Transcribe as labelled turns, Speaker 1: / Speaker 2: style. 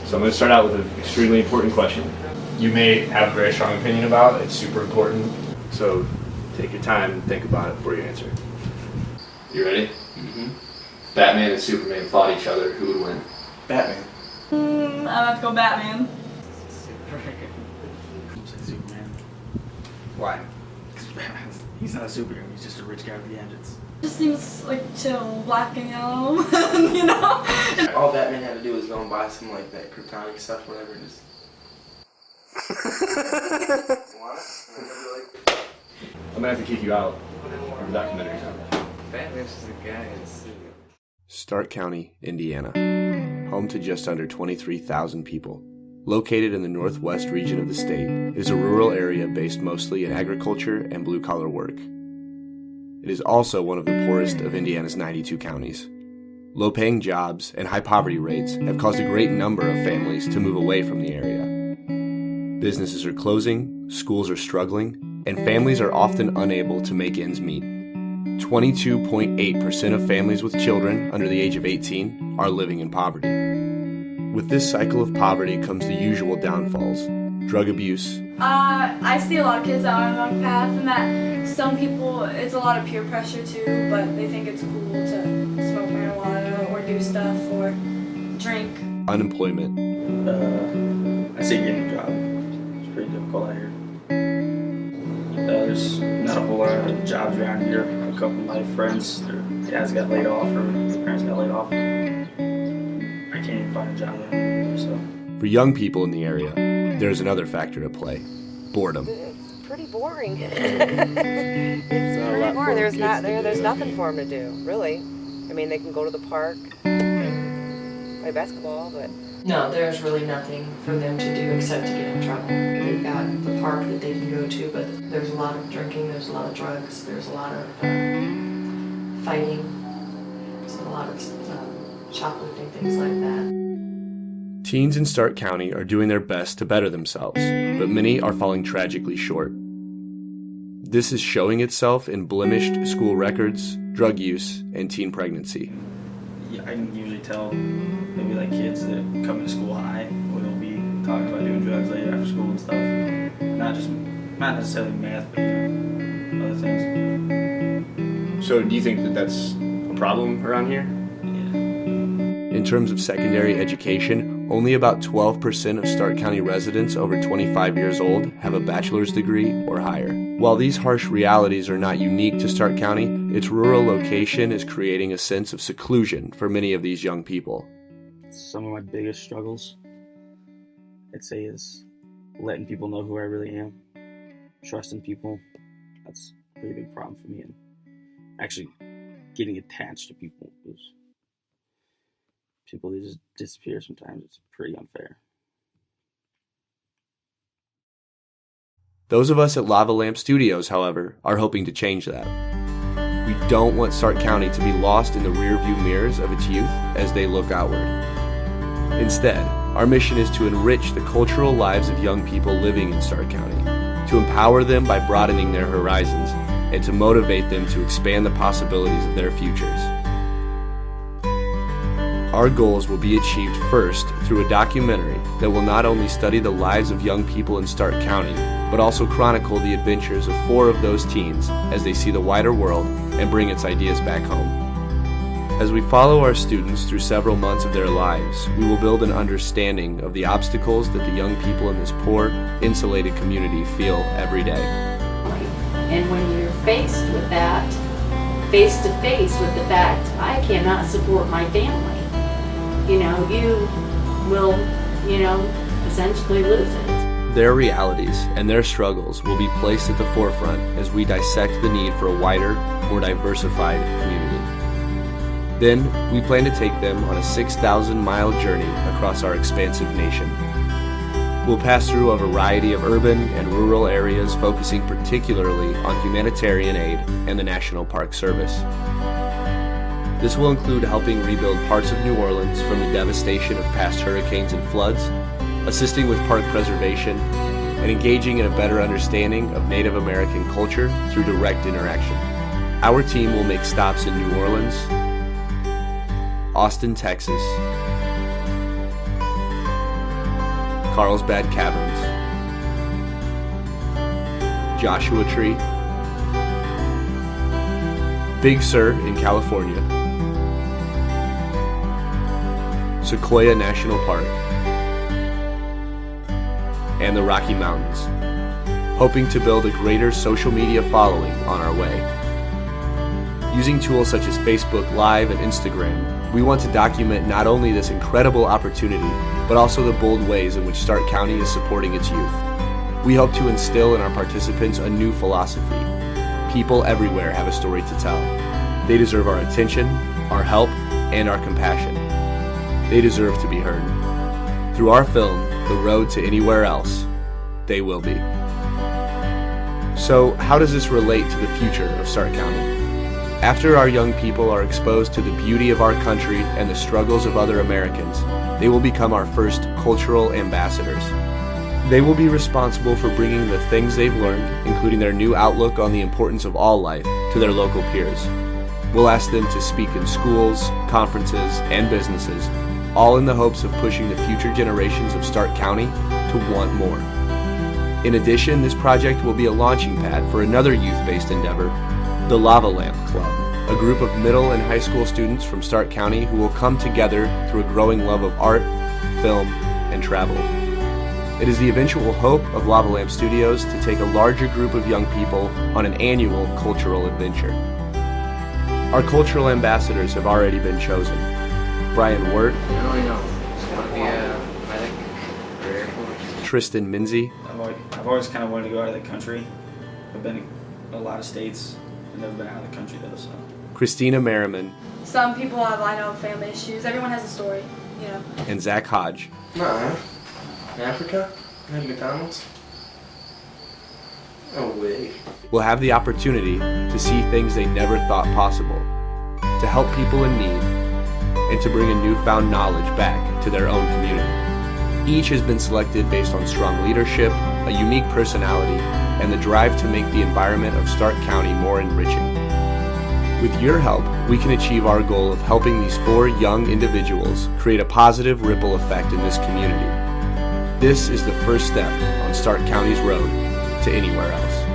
Speaker 1: So I'm going to start out with an extremely important question.
Speaker 2: You may have a very strong opinion about. It's super important.
Speaker 1: So take your time and think about it before you answer. You ready?
Speaker 2: Mm-hmm.
Speaker 1: Batman and Superman fought each other. Who would win?
Speaker 2: Batman.
Speaker 3: I'd have to go Batman.
Speaker 4: Superman.
Speaker 2: Why?
Speaker 4: He's not a superhero, he's just a rich guy with gadgets.
Speaker 3: Just seems like chill, black and yellow, you know?
Speaker 5: All Batman had to do was go and buy some like that kryptonic stuff, whatever, and just...
Speaker 1: I'm going to have to kick you out of the documentary.
Speaker 5: Batman's just a guy in a suit.
Speaker 6: Stark County, Indiana, home to just under 23,000 people. Located in the northwest region of the state, it is a rural area based mostly in agriculture and blue-collar work. It is also one of the poorest of Indiana's 92 counties. Low-paying jobs and high poverty rates have caused a great number of families to move away from the area. Businesses are closing, schools are struggling, and families are often unable to make ends meet. 22.8% of families with children under the age of 18 are living in poverty. With this cycle of poverty comes the usual downfalls: drug abuse.
Speaker 3: I see a lot of kids that are on the wrong path, and that some people, it's a lot of peer pressure too, but they think it's cool to smoke marijuana or do stuff or drink.
Speaker 6: Unemployment.
Speaker 4: I say getting a job. It's pretty difficult out here. There's not a whole lot of jobs around here. A couple of my friends, their dads got laid off or their parents got laid off. I can't even find a job around here, so.
Speaker 6: For young people in the area, there's another factor at play: boredom.
Speaker 7: It's pretty boring. It's pretty boring. There's nothing for them to do, really. I mean, they can go to the park, play basketball, but...
Speaker 8: No, there's really nothing for them to do except to get in trouble. They've got the park that they can go to, but there's a lot of drinking, there's a lot of drugs, there's a lot of fighting, there's a lot of shoplifting, things like that.
Speaker 6: Teens in Stark County are doing their best to better themselves, but many are falling tragically short. This is showing itself in blemished school records, drug use, and teen pregnancy.
Speaker 4: Yeah, I can usually tell maybe like kids that come to school high, or they'll be talking about doing drugs later after school and stuff. Not necessarily math, but other things.
Speaker 1: So do you think that that's a problem around here?
Speaker 6: In terms of secondary education, only about 12% of Stark County residents over 25 years old have a bachelor's degree or higher. While these harsh realities are not unique to Stark County, its rural location is creating a sense of seclusion for many of these young people.
Speaker 4: Some of my biggest struggles, I'd say, is letting people know who I really am. Trusting people, that's a pretty big problem for me. And actually getting attached to people, because people, they just disappear sometimes. It's pretty unfair.
Speaker 6: Those of us at LavaLamp Studios, however, are hoping to change that. We don't want Stark County to be lost in the rearview mirrors of its youth as they look outward. Instead, our mission is to enrich the cultural lives of young people living in Stark County, to empower them by broadening their horizons, and to motivate them to expand the possibilities of their futures. Our goals will be achieved first through a documentary that will not only study the lives of young people in Stark County, but also chronicle the adventures of 4 of those teens as they see the wider world and bring its ideas back home. As we follow our students through several months of their lives, we will build an understanding of the obstacles that the young people in this poor, insulated community feel every day.
Speaker 9: And when you're faced with that, face to face with the fact, I cannot support my family, you will, essentially lose it.
Speaker 6: Their realities and their struggles will be placed at the forefront as we dissect the need for a wider, more diversified community. Then, we plan to take them on a 6,000-mile journey across our expansive nation. We'll pass through a variety of urban and rural areas, focusing particularly on humanitarian aid and the National Park Service. This will include helping rebuild parts of New Orleans from the devastation of past hurricanes and floods, assisting with park preservation, and engaging in a better understanding of Native American culture through direct interaction. Our team will make stops in New Orleans, Austin, Texas, Carlsbad Caverns, Joshua Tree, Big Sur in California, Sequoia National Park, and the Rocky Mountains, hoping to build a greater social media following on our way. Using tools such as Facebook Live and Instagram, we want to document not only this incredible opportunity, but also the bold ways in which Stark County is supporting its youth. We hope to instill in our participants a new philosophy. People everywhere have a story to tell. They deserve our attention, our help, and our compassion. They deserve to be heard. Through our film, The Road to Anywhere Else, they will be. So, how does this relate to the future of Stark County? After our young people are exposed to the beauty of our country and the struggles of other Americans, they will become our first cultural ambassadors. They will be responsible for bringing the things they've learned, including their new outlook on the importance of all life, to their local peers. We'll ask them to speak in schools, conferences, and businesses, all in the hopes of pushing the future generations of Stark County to want more. In addition, this project will be a launching pad for another youth-based endeavor, the LavaLamp Club, a group of middle and high school students from Stark County who will come together through a growing love of art, film, and travel. It is the eventual hope of LavaLamp Studios to take a larger group of young people on an annual cultural adventure. Our cultural ambassadors have already been chosen. Brian Wirt,
Speaker 5: I don't know. Just want to be a medic or Air Force.
Speaker 6: Tristan Minzy,
Speaker 4: I've always kind of wanted to go out of the country. I've been in a lot of states. I've never been out of the country though, so.
Speaker 6: Christina Merriman,
Speaker 3: Some people have, I know, family issues. Everyone has a story, you know.
Speaker 6: and Zach Hodge.
Speaker 5: Nah. In Africa? At McDonald's? No way.
Speaker 6: Will have the opportunity to see things they never thought possible, to help people in need, and to bring a newfound knowledge back to their own community. Each has been selected based on strong leadership, a unique personality, and the drive to make the environment of Stark County more enriching. With your help, we can achieve our goal of helping these 4 young individuals create a positive ripple effect in this community. This is the first step on Stark County's road to anywhere else.